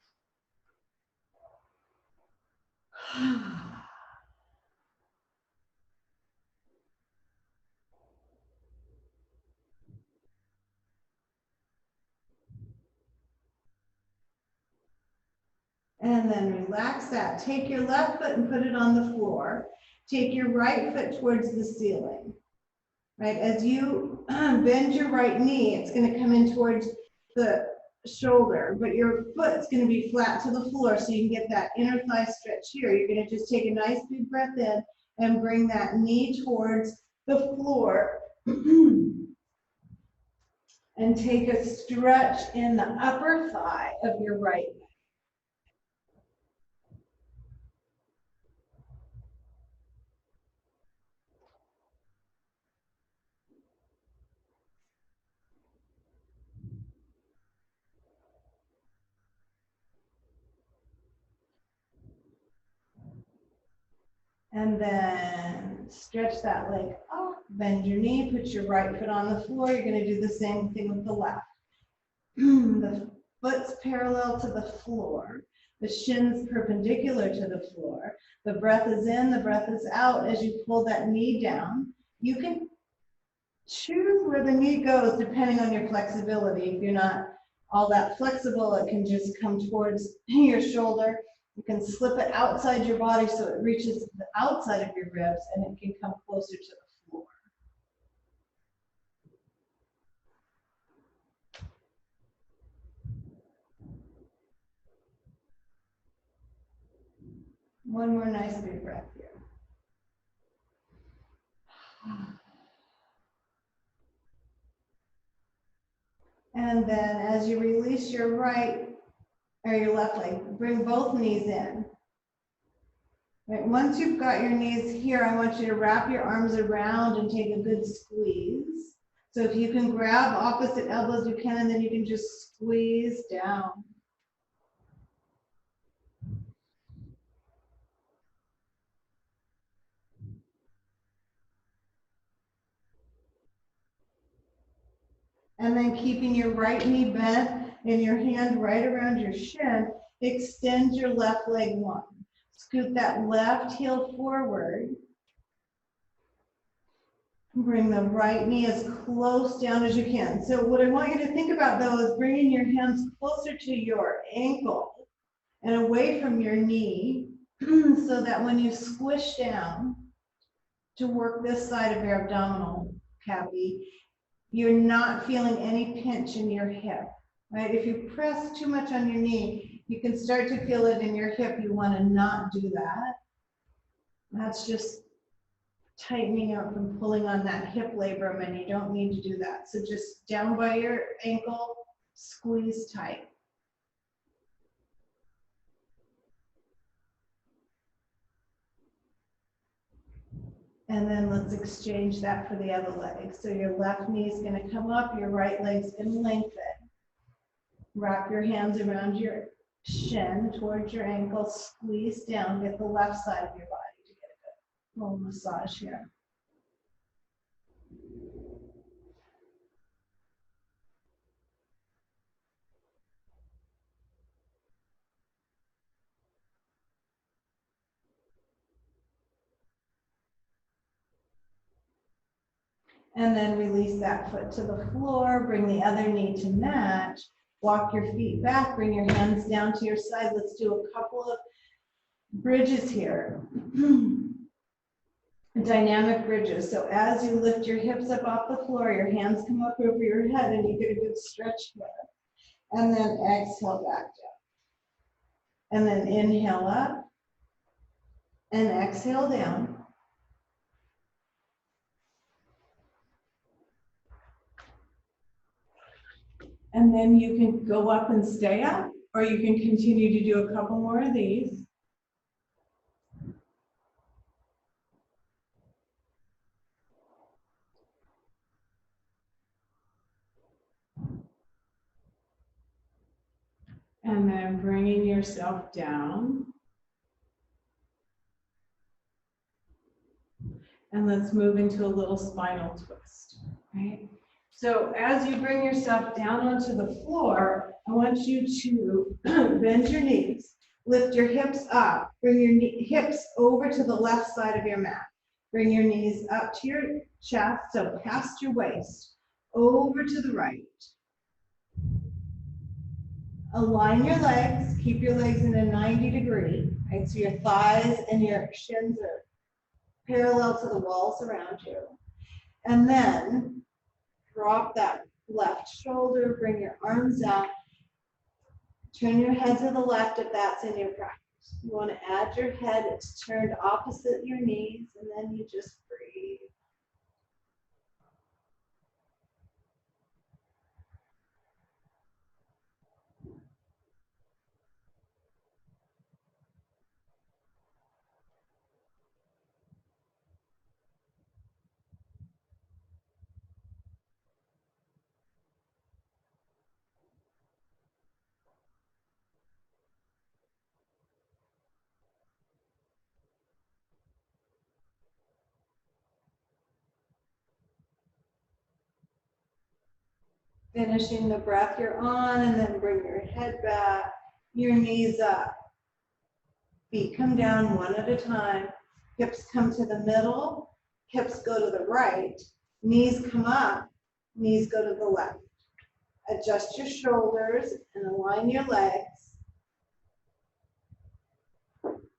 And then relax that. Take your left foot and put it on the floor. Take your right foot towards the ceiling. Right, as you bend your right knee, it's going to come in towards the shoulder, but your foot's going to be flat to the floor so you can get that inner thigh stretch here. You're going to just take a nice big breath in and bring that knee towards the floor and take a stretch in the upper thigh of your right leg. And then stretch that leg up, bend your knee, put your right foot on the floor. You're going to do the same thing with the left. The foot's parallel to the floor. The shin's perpendicular to the floor. The breath is in, the breath is out as you pull that knee down. You can choose where the knee goes depending on your flexibility. If you're not all that flexible, it can just come towards your shoulder. You can slip it outside your body so it reaches the outside of your ribs and it can come closer to the floor. One more nice big breath here. And then as you release your right or your left leg, bring both knees in. Right, once you've got your knees here, I want you to wrap your arms around and take a good squeeze. So if you can grab opposite elbows, you can, and then you can just squeeze down. And then keeping your right knee bent and your hand right around your shin, extend your left leg one. Scoot that left heel forward. Bring the right knee as close down as you can. So what I want you to think about though is bringing your hands closer to your ankle and away from your knee so that when you squish down to work this side of your abdominal cavity, you're not feeling any pinch in your hip, right? If you press too much on your knee, you can start to feel it in your hip. You want to not do that. That's just tightening up and pulling on that hip labrum, and you don't need to do that. So just down by your ankle, squeeze tight. And then let's exchange that for the other leg. So your left knee is going to come up, your right leg's going to lengthen. Wrap your hands around your shin towards your ankle, squeeze down, get the left side of your body to get a good little massage here. And then release that foot to the floor, bring the other knee to match, walk your feet back, bring your hands down to your side. Let's do a couple of bridges here. Dynamic bridges. So as you lift your hips up off the floor, your hands come up over your head and you get a good stretch here. And then exhale back down. And then inhale up and exhale down. And then you can go up and stay up, or you can continue to do a couple more of these. And then bringing yourself down. And let's move into a little spinal twist, right? So as you bring yourself down onto the floor, I want you to bend your knees, lift your hips up, bring your hips over to the left side of your mat. Bring your knees up to your chest, so past your waist, over to the right. Align your legs, keep your legs in a 90 degree, right? So your thighs and your shins are parallel to the walls around you. And then drop that left shoulder, bring your arms out, turn your head to the left if that's in your practice. You want to add your head, it's turned opposite your knees, and then you just breathe. Finishing the breath you're on, and then bring your head back, your knees up. Feet come down one at a time. Hips come to the middle, hips go to the right, knees come up, knees go to the left. Adjust your shoulders and align your legs,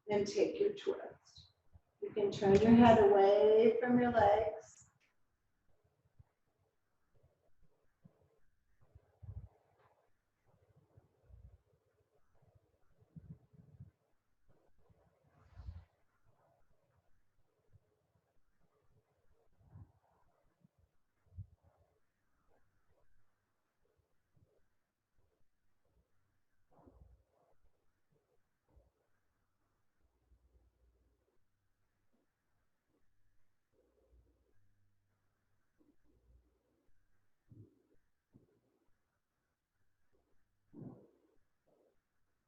and take your twist. You can turn your head away from your legs.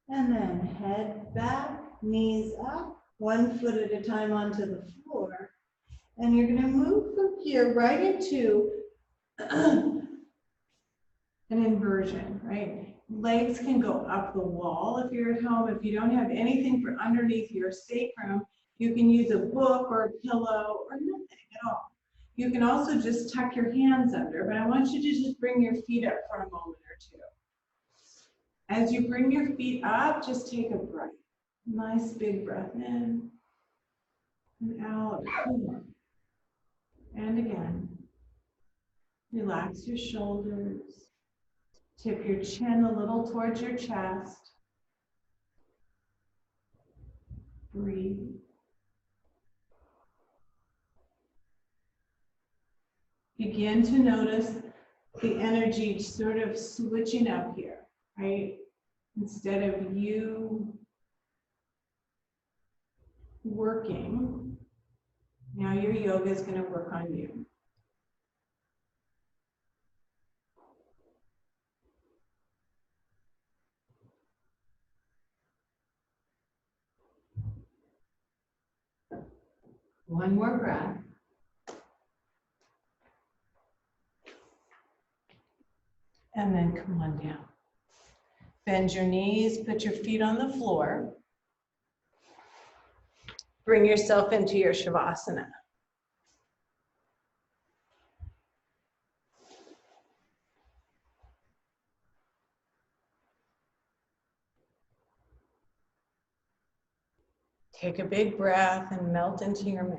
And then head back, knees up, 1 foot at a time onto the floor. And you're going to move from here right into an inversion, right? Legs can go up the wall if you're at home. If you don't have anything for underneath your sacrum, you can use a book or a pillow or nothing at all. You can also just tuck your hands under, but I want you to just bring your feet up for a moment or two. As you bring your feet up, just take a breath. Nice big breath in and out. And again. Relax your shoulders. Tip your chin a little towards your chest. Breathe. Begin to notice the energy sort of switching up here, right? Instead of you working, now your yoga is going to work on you. One more breath. And then come on down. Bend your knees, put your feet on the floor. Bring yourself into your Shavasana. Take a big breath and melt into your mat.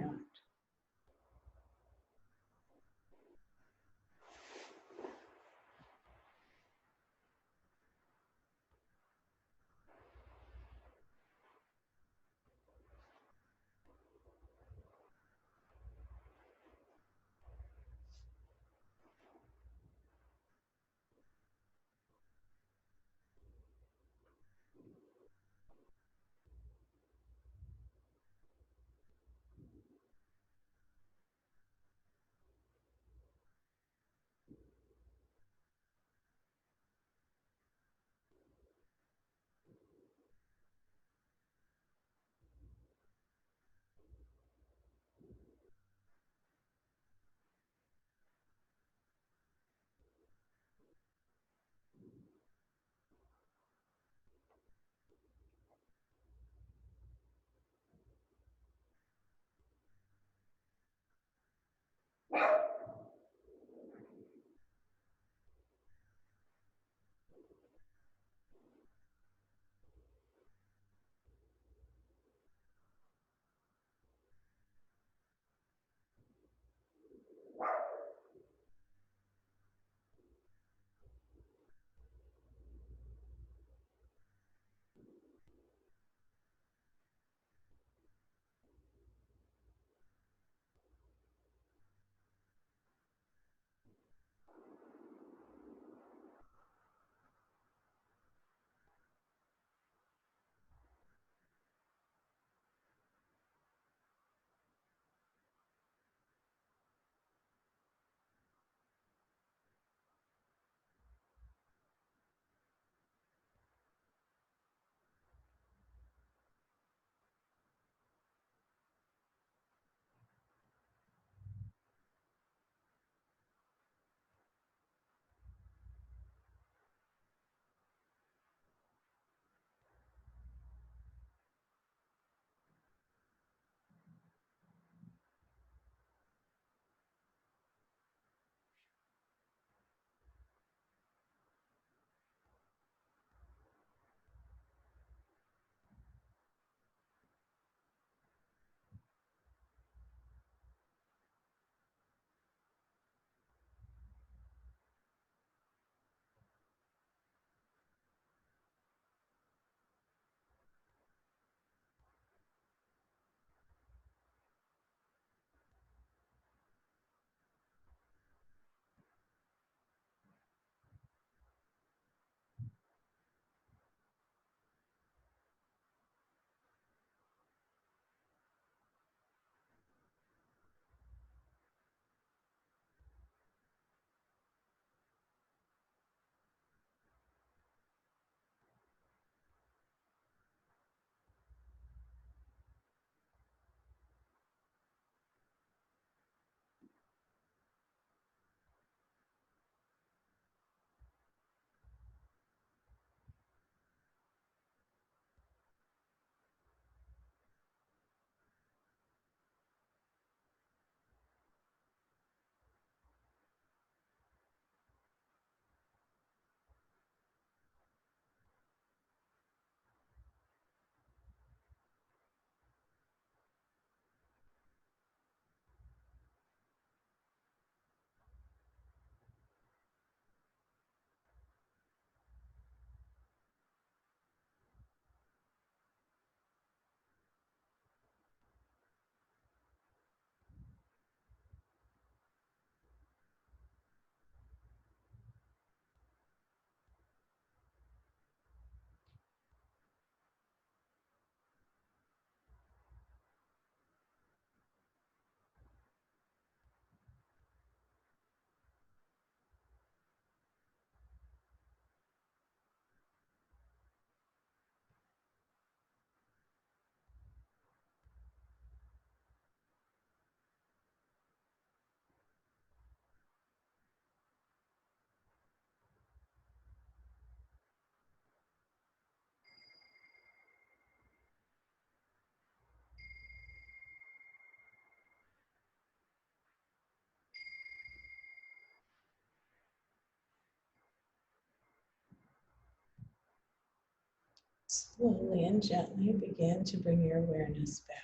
Slowly and gently begin to bring your awareness back.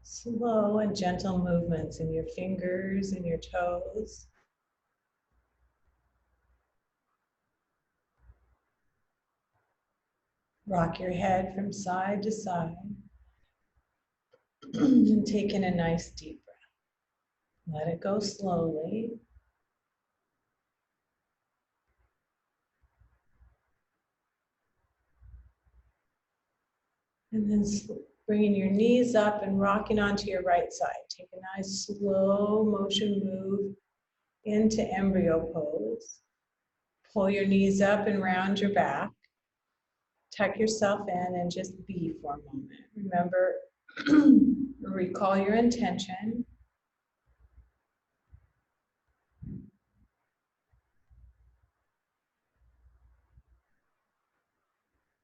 Slow and gentle movements in your fingers and your toes. Rock your head from side to side and take in a nice deep breath. Let it go slowly. And then bringing your knees up and rocking onto your right side. Take a nice slow motion move into embryo pose. Pull your knees up and round your back. Tuck yourself in and just be for a moment. Remember, recall your intention.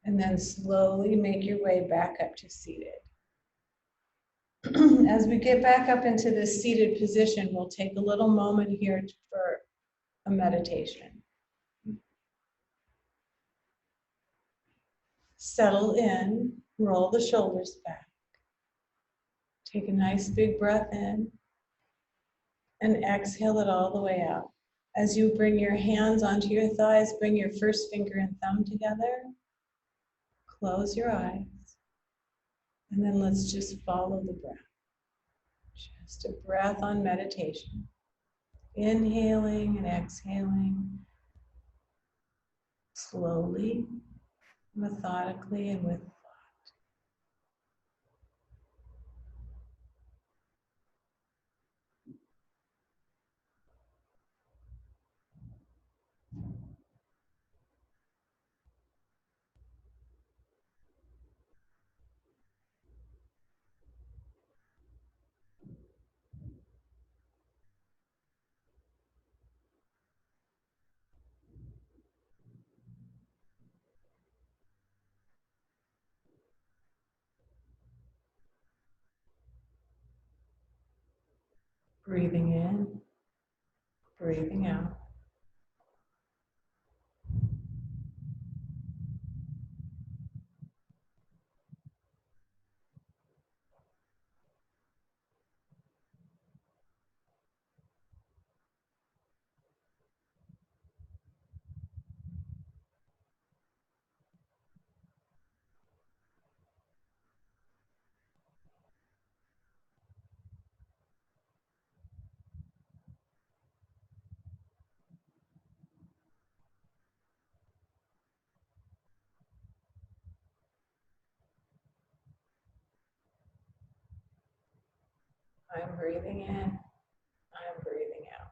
And then slowly make your way back up to seated. As we get back up into this seated position, we'll take a little moment here for a meditation. Settle in, roll the shoulders back. Take a nice big breath in and exhale it all the way out. As you bring your hands onto your thighs, bring your first finger and thumb together. Close your eyes. And then let's just follow the breath. Just a breath on meditation. Inhaling and exhaling. Slowly, methodically, and with breathing in, breathing out. I'm breathing in, I'm breathing out.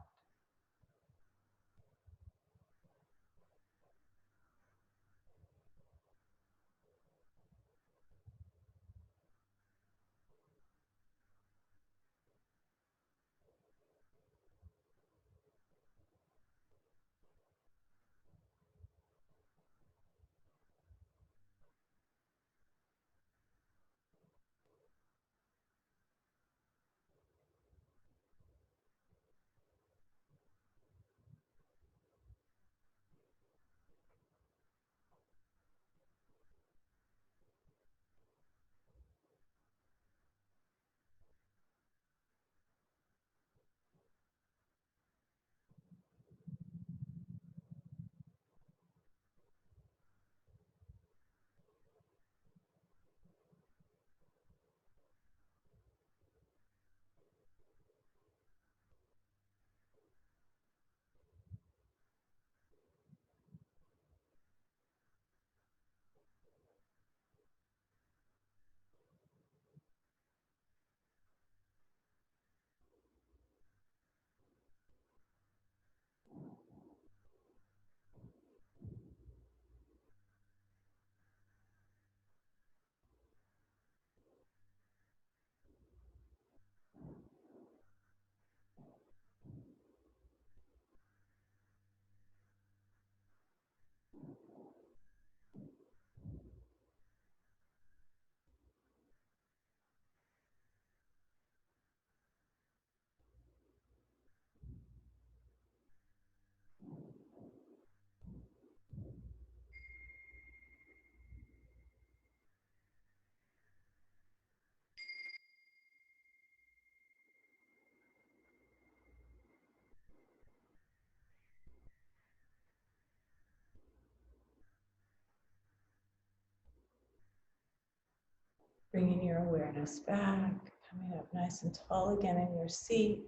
Bringing your awareness back, coming up nice and tall again in your seat.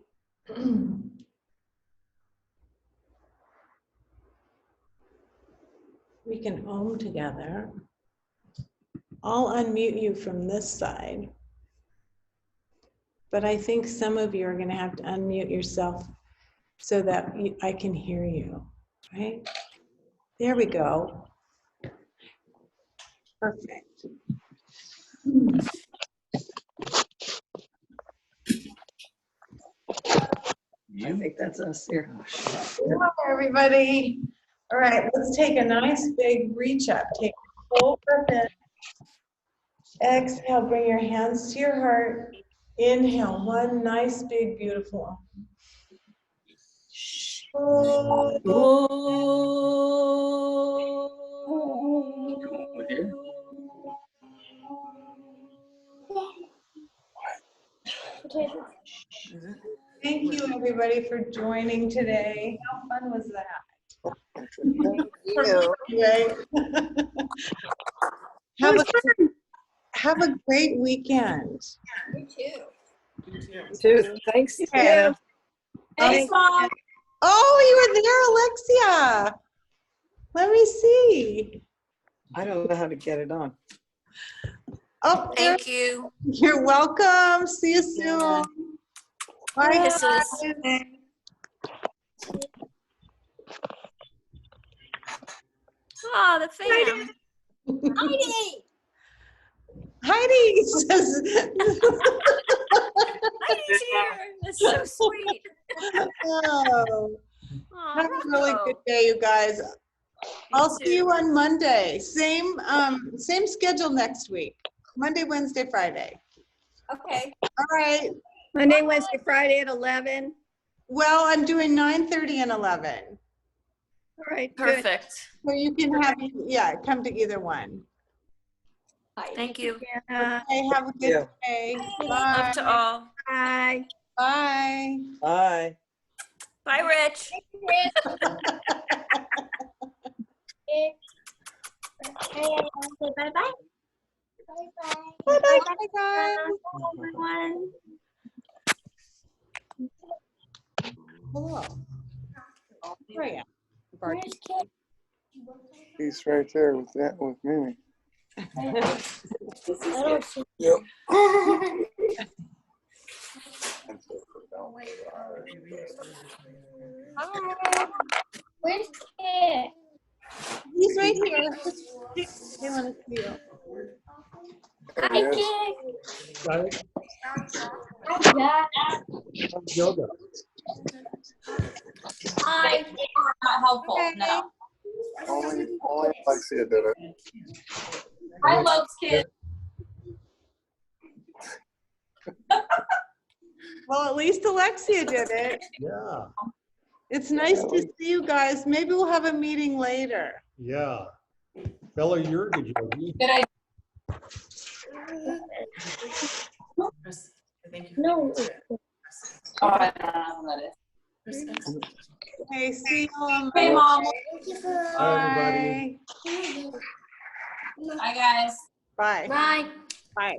We can Om together. I'll unmute you from this side. But I think some of you are going to have to unmute yourself so that I can hear you, right? There we go. Perfect. I think that's us here. Hi, everybody. All right, let's take a nice big reach up. Take a full breath in. Exhale, bring your hands to your heart. Inhale, one nice big beautiful. Thank you, everybody, for joining today. How fun was that? Right? Have a great weekend. You too. Too. Thanks, Okay. Anna. Thanks, Mom. Oh, you were there, Alexia. Let me see. I don't know how to get it on. Oh, there. Thank you. You're welcome. See you soon. Yeah. Bye. Kisses. guys. Oh, the fam. Heidi. Heidi says. Heidi's here. That's so sweet. Oh, Oh, have a really good day, you guys. I'll see you on Monday. Same schedule next week. Monday, Wednesday, Friday. Okay. All right. Monday, Wednesday, Friday at 11. Well, I'm doing 9:30 and 11. All right, good. Perfect. So you can have, come to either one. Thank you. Yeah, Okay, have a good day. Bye. Love to all. bye. Bye. Bye. Bye, Rich. Bye-bye. Bye-bye, guys. Everyone. Hello. Where are you? Where's Kit? He's right there with Mimi. Yep. Hi. Where's Kit? He's right here. They want to see you. Hi, Kit. Yoga. Hi. Not helpful. Okay. No. Only Alexia did it. Hi, Love's kid. Well, at least Alexia did it. Yeah, It's nice to see you guys. Maybe we'll have a meeting later. yeah. Bella Yurga, Yogi. Good idea. No. Oh, I don't know what that is. Okay, see you on Hey, Mom. Hi, everybody. Hi, guys. Bye. Bye. Bye.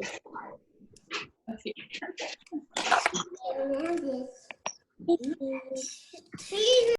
Bye.